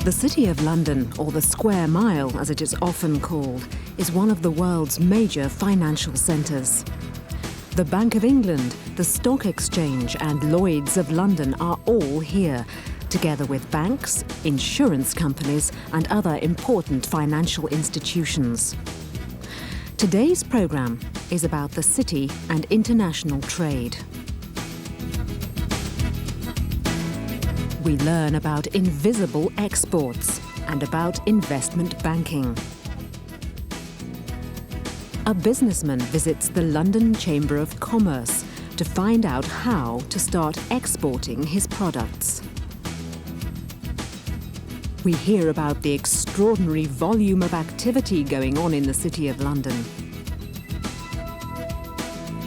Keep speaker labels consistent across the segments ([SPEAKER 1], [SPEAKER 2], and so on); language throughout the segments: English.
[SPEAKER 1] The City of London, or the Square Mile as it is often called, is one of the world's major financial centres. The Bank of England, the Stock Exchange and Lloyd's of London are all here, together with banks, insurance companies and other important financial institutions. Today's programme is about the city and international trade. We learn about invisible exports and about investment banking. A businessman visits the London Chamber of Commerce to find out how to start exporting his products. We hear about the extraordinary volume of activity going on in the City of London.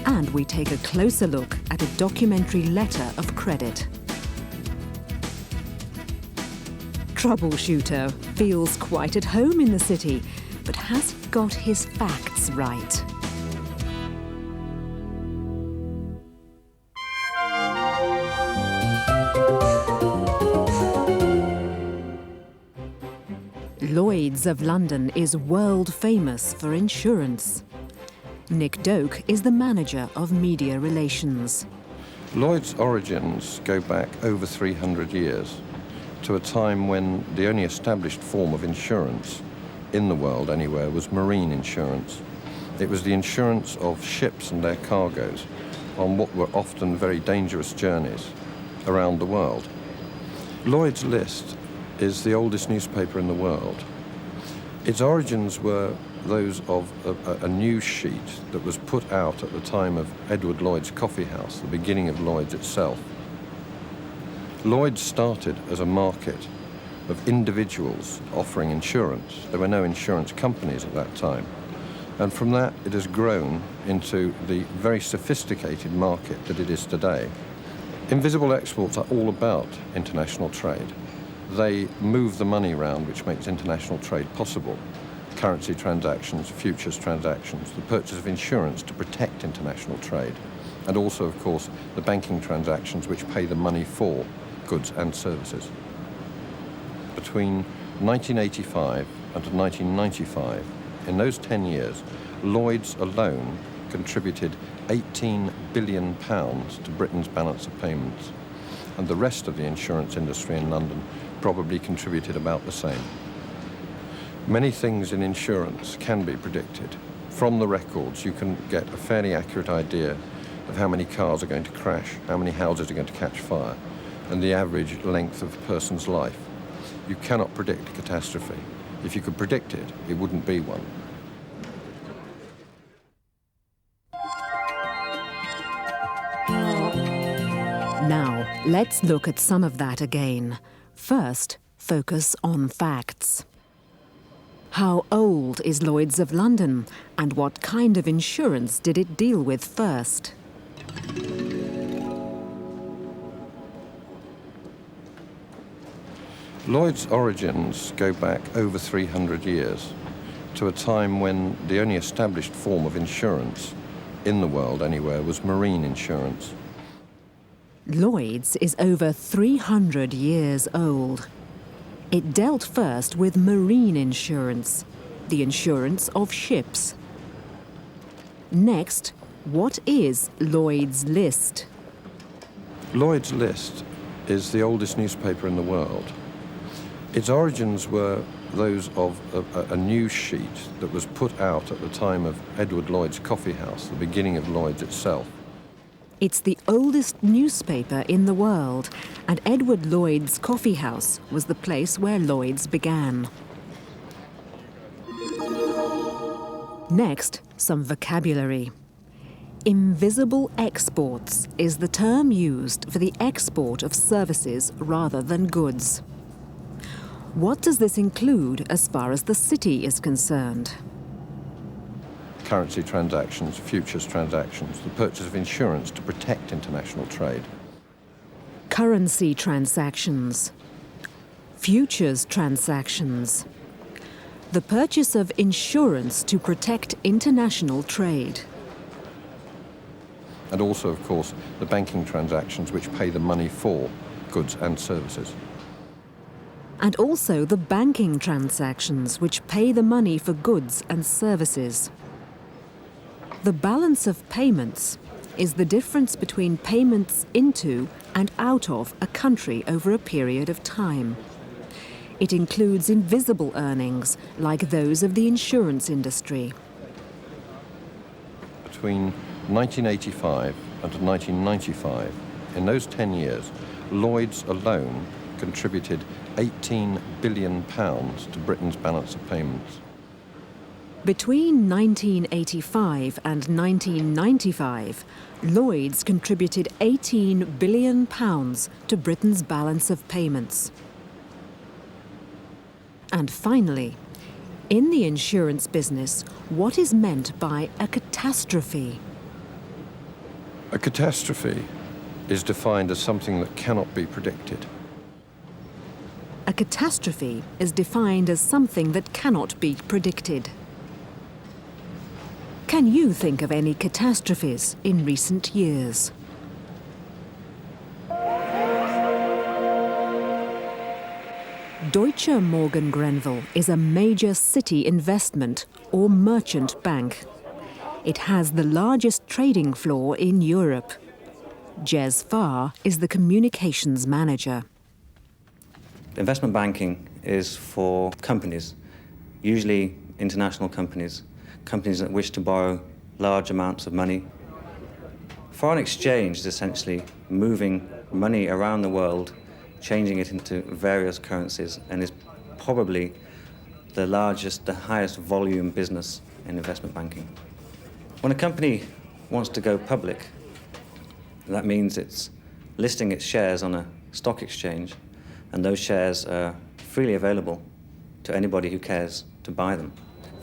[SPEAKER 1] And we take a closer look at a documentary letter of credit. Troubleshooter feels quite at home in the city, but has he got his facts right? Lloyd's of London is world famous for insurance. Nick Doak is the manager of media relations.
[SPEAKER 2] Lloyd's origins go back over 300 years. To a time when the only established form of insurance, in the world anywhere, was marine insurance. It was the insurance of ships and their cargoes on what were often very dangerous journeys around the world. Lloyd's List is the oldest newspaper in the world. Its origins were those of a news sheet that was put out at the time of Edward Lloyd's coffee house, the beginning of Lloyd's itself. Lloyd's started as a market of individuals offering insurance. There were no insurance companies at that time. And from that, it has grown into the very sophisticated market that it is today. Invisible exports are all about international trade. They move the money around, which makes international trade possible. Currency transactions, futures transactions, the purchase of insurance to protect international trade, and also, of course, the banking transactions which pay the money for goods and services. Between 1985 and 1995, in those 10 years, Lloyd's alone contributed £18 billion to Britain's balance of payments, and the rest of the insurance industry in London probably contributed about the same. Many things in insurance can be predicted. From the records, you can get a fairly accurate idea of how many cars are going to crash, how many houses are going to catch fire, and the average length of a person's life. You cannot predict a catastrophe. If you could predict it, it wouldn't be one.
[SPEAKER 1] Now, let's look at some of that again. First, focus on facts. How old is Lloyd's of London, and what kind of insurance did it deal with first?
[SPEAKER 2] Lloyd's origins go back over 300 years, to a time when the only established form of insurance, in the world anywhere, was marine insurance.
[SPEAKER 1] Lloyd's is over 300 years old. It dealt first with marine insurance, the insurance of ships. Next, what is Lloyd's List?
[SPEAKER 2] Lloyd's List is the oldest newspaper in the world. Its origins were those of a news sheet that was put out at the time of Edward Lloyd's coffee house, the beginning of Lloyd's itself.
[SPEAKER 1] It's the oldest newspaper in the world, and Edward Lloyd's coffee house was the place where Lloyd's began. Next, some vocabulary. Invisible exports is the term used for the export of services rather than goods. What does this include as far as the city is concerned?
[SPEAKER 2] Currency transactions, futures transactions, the purchase of insurance to protect international trade.
[SPEAKER 1] Currency transactions. Futures transactions. The purchase of insurance to protect international trade.
[SPEAKER 2] And also, of course, the banking transactions which pay the money for goods and services.
[SPEAKER 1] and also the banking transactions which pay the money for goods and services. The balance of payments is the difference between payments into and out of a country over a period of time. It includes invisible earnings, like those of the insurance industry.
[SPEAKER 2] Between 1985 and 1995, in those 10 years, Lloyds alone contributed £18 billion to Britain's balance of payments.
[SPEAKER 1] Between 1985 and 1995, Lloyds contributed £18 billion to Britain's balance of payments. And finally, in the insurance business, what is meant by a catastrophe?
[SPEAKER 2] A catastrophe is defined as something that cannot be predicted.
[SPEAKER 1] A catastrophe is defined as something that cannot be predicted. Can you think of any catastrophes in recent years? Deutsche Morgan Grenville is a major city investment or merchant bank. It has the largest trading floor in Europe. Jez Farr is the communications manager.
[SPEAKER 3] Investment banking is for companies, usually international companies that wish to borrow large amounts of money. Foreign exchange is essentially moving money around the world, changing it into various currencies, and is probably the largest, the highest volume business in investment banking. When a company wants to go public, that means it's listing its shares on a stock exchange, and those shares are freely available to anybody who cares to buy them.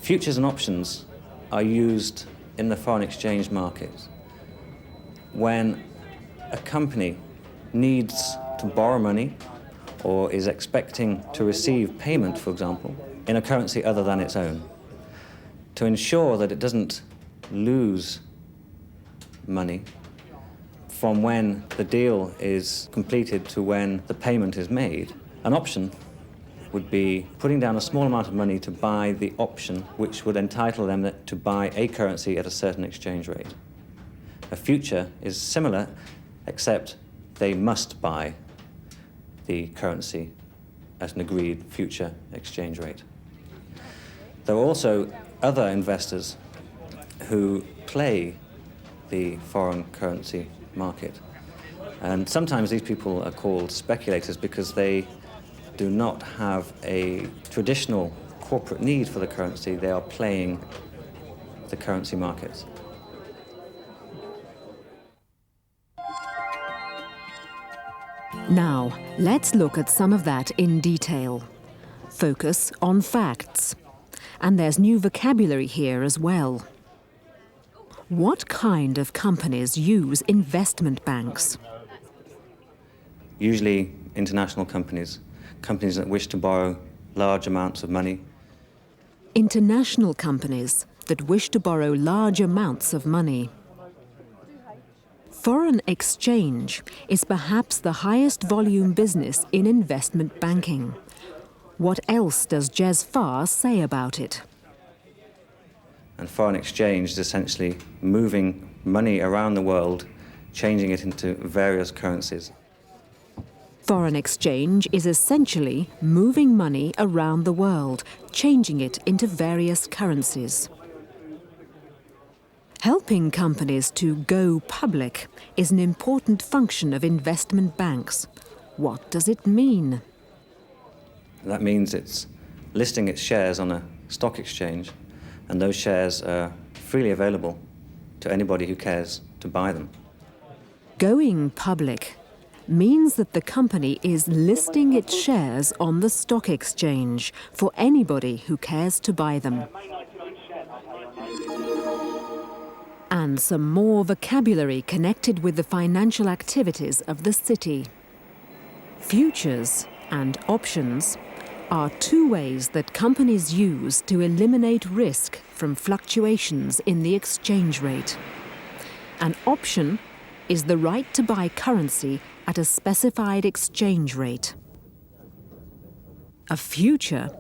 [SPEAKER 3] Futures and options are used in the foreign exchange market when a company needs to borrow money or is expecting to receive payment, for example, in a currency other than its own. To ensure that it doesn't lose money from when the deal is completed to when the payment is made, an option would be putting down a small amount of money to buy the option which would entitle them to buy a currency at a certain exchange rate. A future is similar, except they must buy the currency at an agreed future exchange rate. There are also other investors who play the foreign currency market. And sometimes these people are called speculators because they do not have a traditional corporate need for the currency. They are playing the currency markets.
[SPEAKER 1] Now, let's look at some of that in detail. Focus on facts. And there's new vocabulary here as well. What kind of companies use investment banks?
[SPEAKER 3] Usually international companies that wish to borrow large amounts of money.
[SPEAKER 1] International companies that wish to borrow large amounts of money. Foreign exchange is perhaps the highest volume business in investment banking. What else does Jez Farr say about it?
[SPEAKER 3] And foreign exchange is essentially moving money around the world, changing it into various currencies.
[SPEAKER 1] Foreign exchange is essentially moving money around the world, changing it into various currencies. Helping companies to go public is an important function of investment banks. What does it mean?
[SPEAKER 3] That means it's listing its shares on a stock exchange, and those shares are freely available to anybody who cares to buy them.
[SPEAKER 1] Going public means that the company is listing its shares on the stock exchange for anybody who cares to buy them. And some more vocabulary connected with the financial activities of the city. Futures and options are two ways that companies use to eliminate risk from fluctuations in the exchange rate. An option is the right to buy currency at a specified exchange rate. A future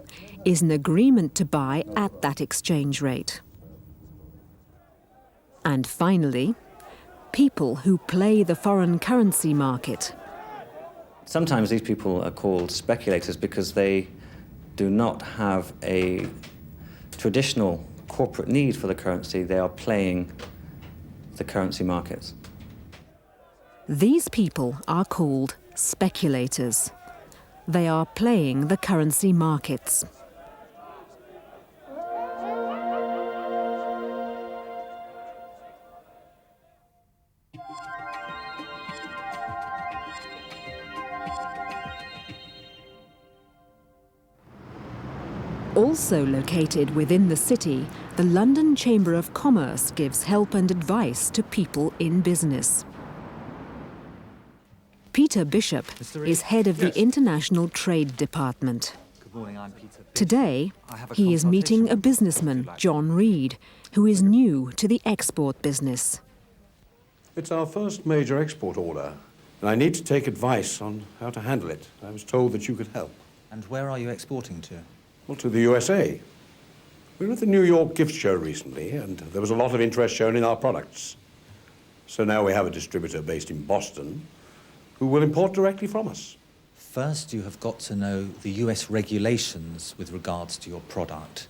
[SPEAKER 1] is an agreement to buy at that exchange rate. And finally, people who play the foreign currency market.
[SPEAKER 3] Sometimes these people are called speculators because they do not have a traditional corporate need for the currency. They are playing the currency markets.
[SPEAKER 1] These people are called speculators. They are playing the currency markets. Also located within the city, the London Chamber of Commerce gives help and advice to people in business. Peter Bishop is head of the International Trade Department.
[SPEAKER 4] Good morning, I'm Peter Bishop.
[SPEAKER 1] Today, he is meeting a businessman, John Reed, who is new to the export business.
[SPEAKER 5] It's our first major export order, and I need to take advice on how to handle it. I was told that you could help.
[SPEAKER 4] And where are you exporting to?
[SPEAKER 5] Well, to the USA. We were at the New York gift show recently, and there was a lot of interest shown in our products. So now we have a distributor based in Boston who will import directly from us.
[SPEAKER 4] First, you have got to know the US regulations with regards to your product.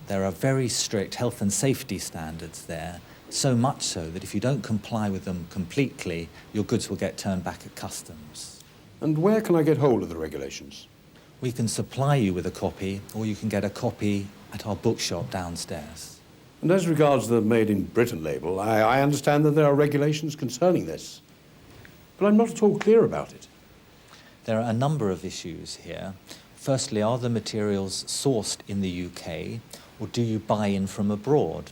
[SPEAKER 4] There are very strict health and safety standards there, so much so that if you don't comply with them completely, your goods will get turned back at customs.
[SPEAKER 5] And where can I get hold of the regulations?
[SPEAKER 4] We can supply you with a copy, or you can get a copy at our bookshop downstairs.
[SPEAKER 5] And as regards the Made in Britain label, I understand that there are regulations concerning this. But I'm not at all clear about it.
[SPEAKER 4] There are a number of issues here. Firstly, are the materials sourced in the UK, or do you buy in from abroad?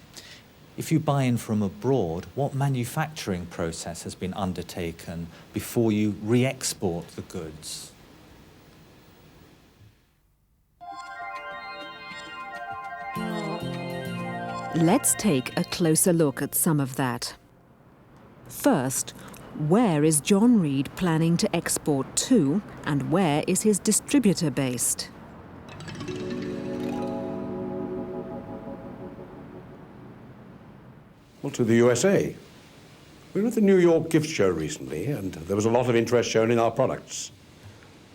[SPEAKER 4] If you buy in from abroad, what manufacturing process has been undertaken before you re-export the goods?
[SPEAKER 1] Let's take a closer look at some of that. First, where is John Reed planning to export to, and where is his distributor based?
[SPEAKER 5] Well, to the USA. We were at the New York gift show recently, and there was a lot of interest shown in our products.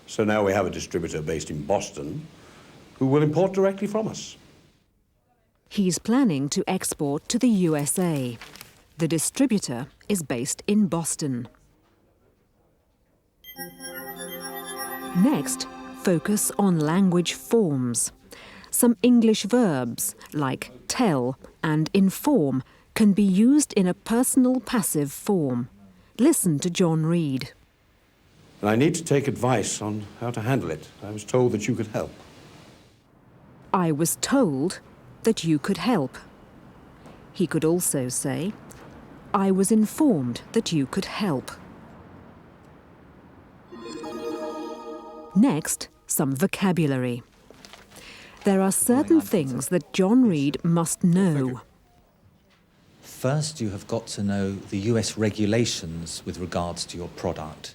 [SPEAKER 5] So now we have a distributor based in Boston who will import directly from us.
[SPEAKER 1] He's planning to export to the USA. The distributor is based in Boston. Next, focus on language forms. Some English verbs, like tell and inform, can be used in a personal passive form. Listen to John Reed.
[SPEAKER 5] And I need to take advice on how to handle it. I was told that you could help.
[SPEAKER 1] I was told that you could help. He could also say, I was informed that you could help. Next, some vocabulary. There are certain things that John Reed must know.
[SPEAKER 4] First, you have got to know the US regulations with regards to your product.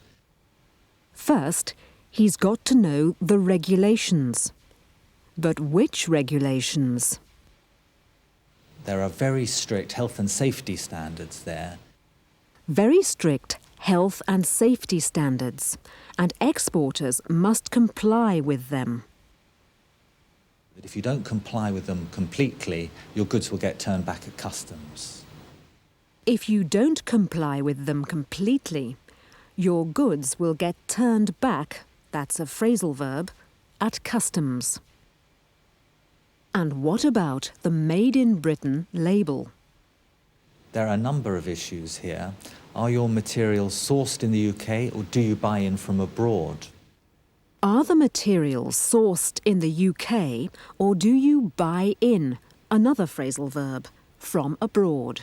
[SPEAKER 1] First, he's got to know the regulations. But which regulations?
[SPEAKER 4] There are very strict health and safety standards there.
[SPEAKER 1] Very strict health and safety standards, and exporters must comply with them.
[SPEAKER 4] That if you don't comply with them completely, your goods will get turned back at customs.
[SPEAKER 1] If you don't comply with them completely, your goods will get turned back, that's a phrasal verb, at customs. And what about the Made in Britain label?
[SPEAKER 4] There are a number of issues here. Are your materials sourced in the UK, or do you buy in from abroad?
[SPEAKER 1] Are the materials sourced in the UK, or do you buy in, another phrasal verb, from abroad?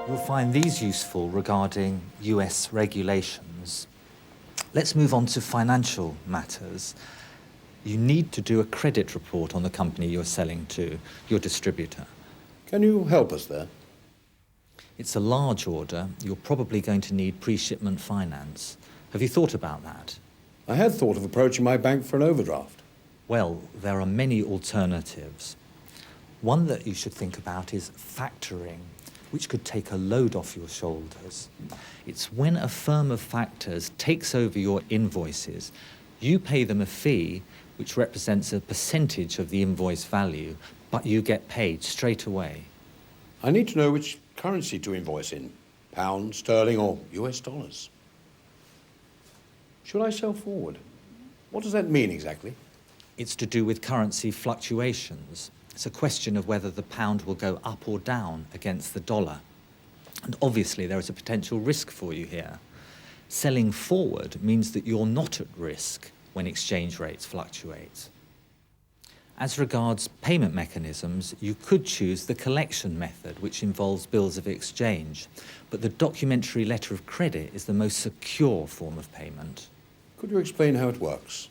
[SPEAKER 4] You'll find these useful regarding US regulations. Let's move on to financial matters. You need to do a credit report on the company you're selling to, your distributor.
[SPEAKER 5] Can you help us there?
[SPEAKER 4] It's a large order. You're probably going to need pre-shipment finance. Have you thought about that?
[SPEAKER 5] I had thought of approaching my bank for an overdraft.
[SPEAKER 4] Well, there are many alternatives. One that you should think about is factoring, which could take a load off your shoulders. It's when a firm of factors takes over your invoices, you pay them a fee which represents a percentage of the invoice value, but you get paid straight away.
[SPEAKER 5] I need to know which currency to invoice in, pounds, sterling or US dollars. Should I sell forward? What does that mean exactly?
[SPEAKER 4] It's to do with currency fluctuations. It's a question of whether the pound will go up or down against the dollar. And obviously there is a potential risk for you here. Selling forward means that you're not at risk when exchange rates fluctuate. As regards payment mechanisms, you could choose the collection method, which involves bills of exchange, but the documentary letter of credit is the most secure form of payment.
[SPEAKER 5] Could you explain how it works?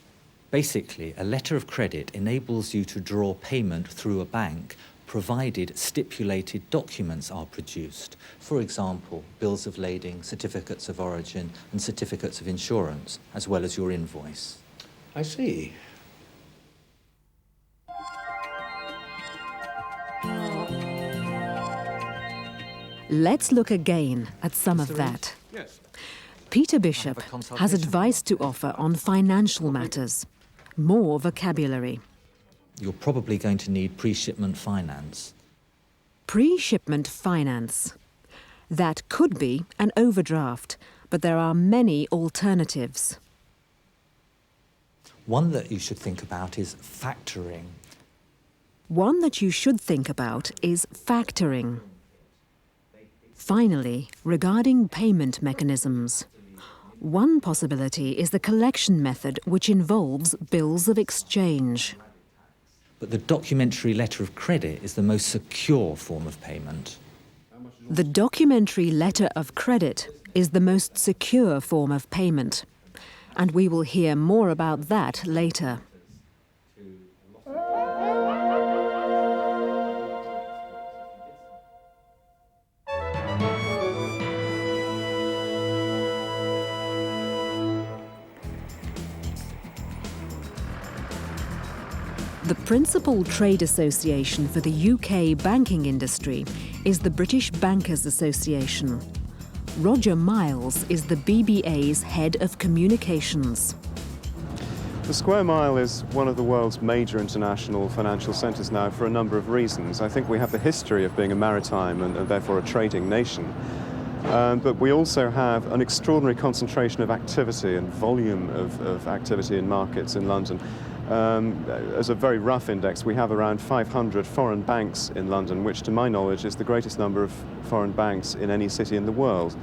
[SPEAKER 4] Basically, a letter of credit enables you to draw payment through a bank, provided stipulated documents are produced. For example, bills of lading, certificates of origin, and certificates of insurance, as well as your invoice.
[SPEAKER 5] I see.
[SPEAKER 1] Let's look again at some of that.
[SPEAKER 2] Yes.
[SPEAKER 1] Peter Bishop has advice to offer on financial matters. More vocabulary.
[SPEAKER 4] You're probably going to need pre-shipment finance.
[SPEAKER 1] Pre-shipment finance. That could be an overdraft, but there are many alternatives.
[SPEAKER 4] One that you should think about is factoring.
[SPEAKER 1] One that you should think about is factoring. Finally, regarding payment mechanisms. One possibility is the collection method, which involves bills of exchange.
[SPEAKER 4] But the documentary letter of credit is the most secure form of payment.
[SPEAKER 1] The documentary letter of credit is the most secure form of payment. And we will hear more about that later. The principal trade association for the UK banking industry is the British Bankers Association. Roger Miles is the BBA's head of communications.
[SPEAKER 6] The square mile is one of the world's major international financial centres now for a number of reasons. I think we have the history of being a maritime and therefore a trading nation. But we also have an extraordinary concentration of activity and volume of activity in markets in London. As a very rough index, we have around 500 foreign banks in London, which to my knowledge is the greatest number of foreign banks in any city in the world.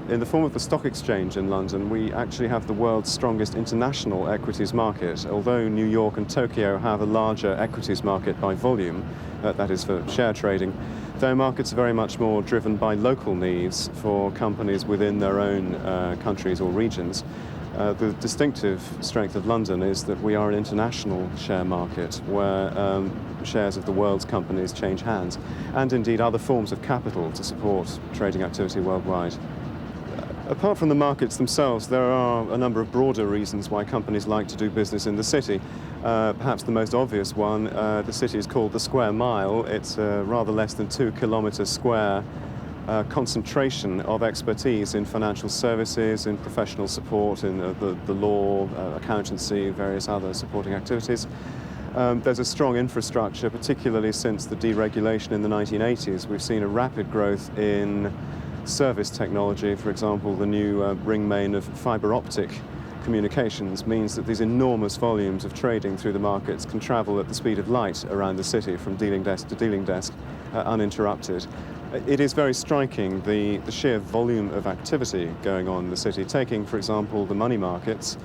[SPEAKER 6] In the form of the stock exchange in London, we actually have the world's strongest international equities market. Although New York and Tokyo have a larger equities market by volume, that is for share trading, their markets are very much more driven by local needs for companies within their own countries or regions. The distinctive strength of London is that we are an international share market where shares of the world's companies change hands, and indeed other forms of capital to support trading activity worldwide. Apart from the markets themselves, there are a number of broader reasons why companies like to do business in the city. Perhaps the most obvious one, the city is called the Square Mile. It's rather less than 2 kilometres square concentration of expertise in financial services, in professional support, in the law, accountancy, various other supporting activities. There's a strong infrastructure, particularly since the deregulation in the 1980s. We've seen a rapid growth in service technology. For example, the new ring main of fibre optic communications means that these enormous volumes of trading through the markets can travel at the speed of light around the city from dealing desk to dealing desk uninterrupted. It is very striking, the sheer volume of activity going on in the city. Taking, for example, the money markets,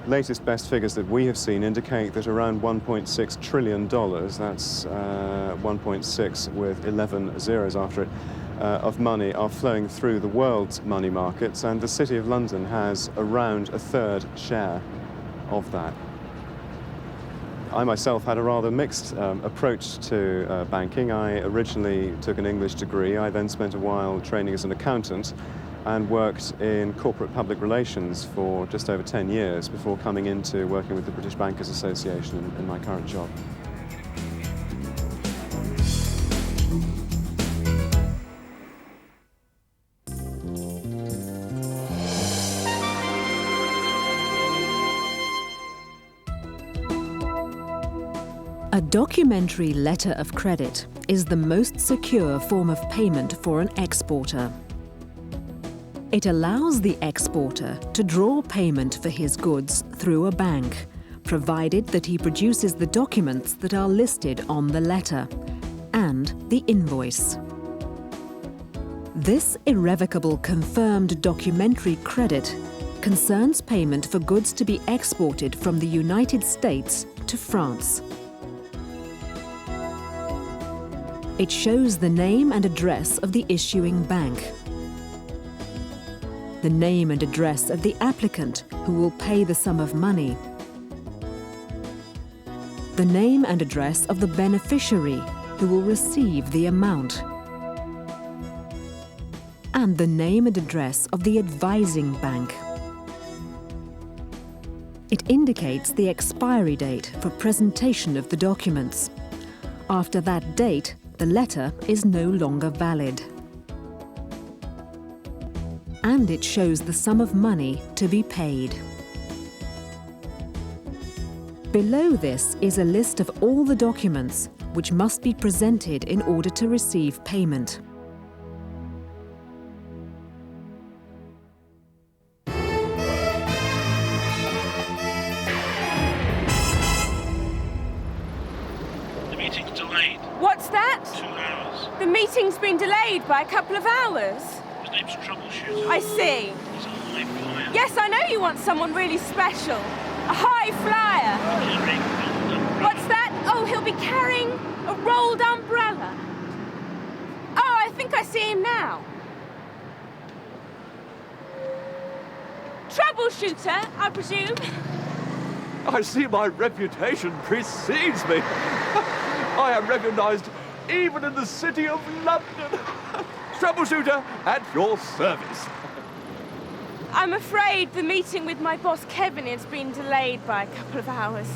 [SPEAKER 6] latest best figures that we have seen indicate that around $1.6 trillion, that's 1.6 with 11 zeros after it, of money are flowing through the world's money markets, and the City of London has around a third share of that. I myself had a rather mixed approach to banking. I originally took an English degree. I then spent a while training as an accountant and worked in corporate public relations for just over 10 years before coming into working with the British Bankers Association in my current job.
[SPEAKER 1] A documentary letter of credit is the most secure form of payment for an exporter. It allows the exporter to draw payment for his goods through a bank, provided that he produces the documents that are listed on the letter and the invoice. This irrevocable confirmed documentary credit concerns payment for goods to be exported from the United States to France. It shows the name and address of the issuing bank, the name and address of the applicant who will pay the sum of money, the name and address of the beneficiary who will receive the amount, and the name and address of the advising bank. It indicates the expiry date for presentation of the documents. After that date, the letter is no longer valid. And it shows the sum of money to be paid. Below this is a list of all the documents which must be presented in order to receive payment.
[SPEAKER 7] The meeting's delayed.
[SPEAKER 8] What's that?
[SPEAKER 7] 2 hours.
[SPEAKER 8] The meeting's been delayed by a couple of hours.
[SPEAKER 7] His name's Troubleshooter.
[SPEAKER 8] I see.
[SPEAKER 7] He's a high flyer.
[SPEAKER 8] Yes, I know you want someone really special. A high flyer.
[SPEAKER 7] Carrying rolled umbrella.
[SPEAKER 8] What's that? Oh, he'll be carrying a rolled umbrella. Oh, I think I see him now. Troubleshooter, I presume.
[SPEAKER 9] I see my reputation precedes me. I am recognized even in the city of London. Troubleshooter at your service.
[SPEAKER 8] I'm afraid the meeting with my boss Kevin has been delayed by a couple of hours.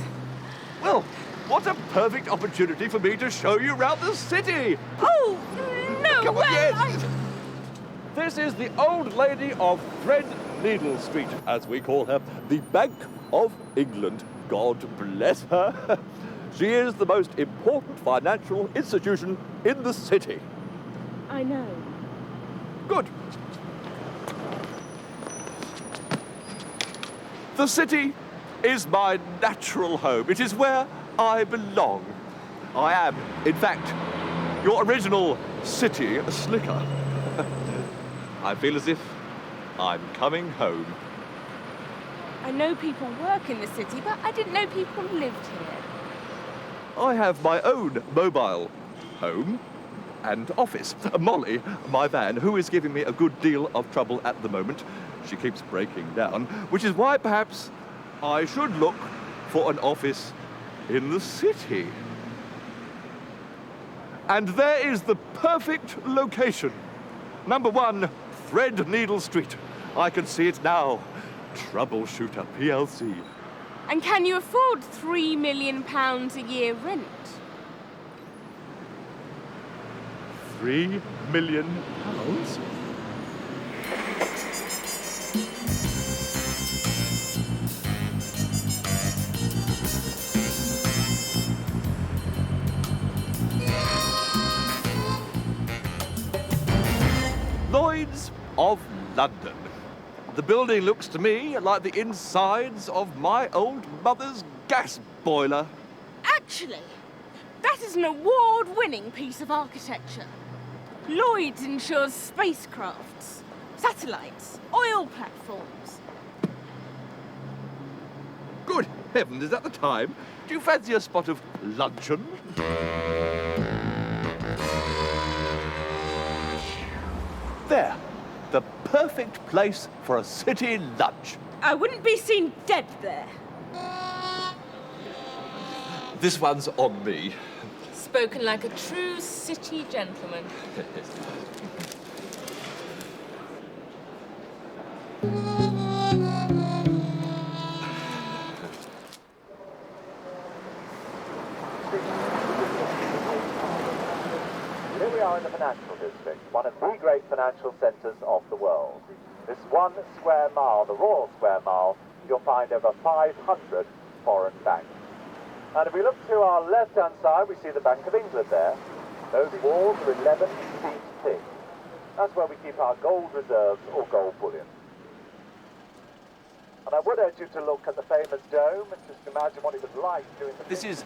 [SPEAKER 9] Well, what a perfect opportunity for me to show you around the city.
[SPEAKER 8] Oh, no,
[SPEAKER 9] Come on,
[SPEAKER 8] well,
[SPEAKER 9] yes. This is the old lady of Threadneedle Street, as we call her, the Bank of England. God bless her. She is the most important financial institution in the city.
[SPEAKER 8] I know.
[SPEAKER 9] Good. The city is my natural home. It is where I belong. I am, in fact, your original city slicker. I feel as if I'm coming home.
[SPEAKER 8] I know people work in the city, but I didn't know people lived here.
[SPEAKER 9] I have my own mobile home and office. Molly, my van, who is giving me a good deal of trouble at the moment, she keeps breaking down, which is why perhaps I should look for an office in the city. And there is the perfect location. Number 1, Threadneedle Street. I can see it now. Troubleshooter PLC.
[SPEAKER 8] And can you afford £3 million a year rent?
[SPEAKER 9] £3 million? Lloyd's of London. The building looks to me like the insides of my old mother's gas boiler.
[SPEAKER 8] Actually, that is an award-winning piece of architecture. Lloyd's insures spacecrafts, satellites, oil platforms.
[SPEAKER 9] Good heavens, is that the time? Do you fancy a spot of luncheon? There. The perfect place for a city lunch.
[SPEAKER 8] I wouldn't be seen dead there.
[SPEAKER 9] This one's on me.
[SPEAKER 8] Spoken like a true city gentleman.
[SPEAKER 10] Here we are in the financial district, one of the great financial centres of the world. This 1 square mile, the Royal Square Mile, you'll find over 500 foreign banks. And if we look to our left-hand side, we see the Bank of England there. Those walls are 11 feet thick. That's where we keep our gold reserves or gold bullion. And I would urge you to look at the famous dome and just imagine what it was like during the...
[SPEAKER 9] This is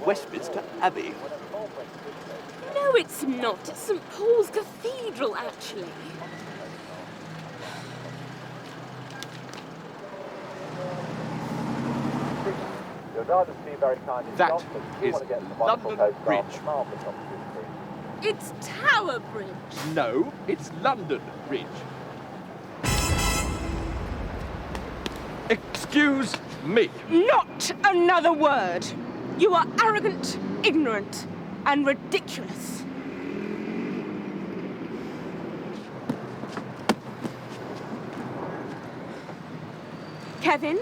[SPEAKER 9] Westminster Abbey.
[SPEAKER 8] No, it's not. It's St. Paul's Cathedral, actually.
[SPEAKER 10] Your daughter's been very kind in
[SPEAKER 9] That
[SPEAKER 10] Scotland. You
[SPEAKER 9] is
[SPEAKER 10] want to get some wonderful
[SPEAKER 9] London
[SPEAKER 10] postcards
[SPEAKER 9] Bridge.
[SPEAKER 10] and marvelous opportunity.
[SPEAKER 8] It's Tower Bridge.
[SPEAKER 9] No, it's London Bridge. Excuse me.
[SPEAKER 8] Not another word. You are arrogant, ignorant, and ridiculous. Kevin,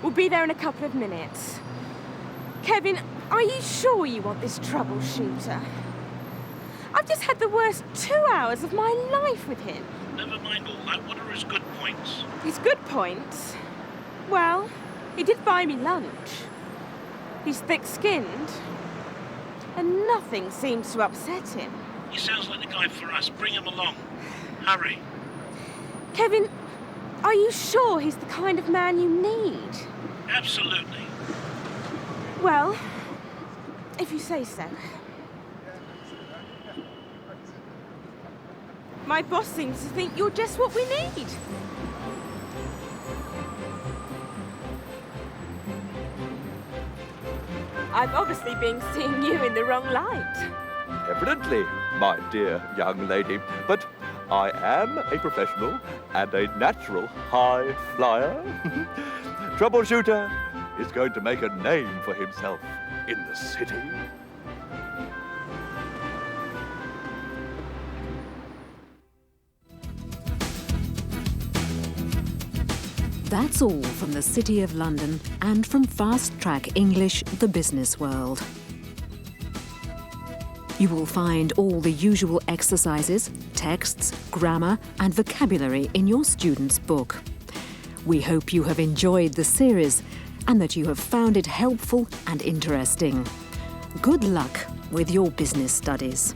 [SPEAKER 8] we'll be there in a couple of minutes. Kevin, are you sure you want this troubleshooter? I've just had the worst 2 hours of my life with him.
[SPEAKER 7] Never mind all that. What are his good points?
[SPEAKER 8] His good points? Well, he did buy me lunch. He's thick-skinned, and nothing seems to upset him.
[SPEAKER 7] He sounds like the guy for us. Bring him along. Hurry.
[SPEAKER 8] Kevin, are you sure he's the kind of man you need?
[SPEAKER 7] Absolutely.
[SPEAKER 8] Well, if you say so. My boss seems to think you're just what we need. I've obviously been seeing you in the wrong light.
[SPEAKER 9] Evidently, my dear young lady. But I am a professional and a natural high flyer. Troubleshooter is going to make a name for himself in the city.
[SPEAKER 1] That's all from the City of London and from Fast Track English, the business world. You will find all the usual exercises, texts, grammar and vocabulary in your student's book. We hope you have enjoyed the series and that you have found it helpful and interesting. Good luck with your business studies.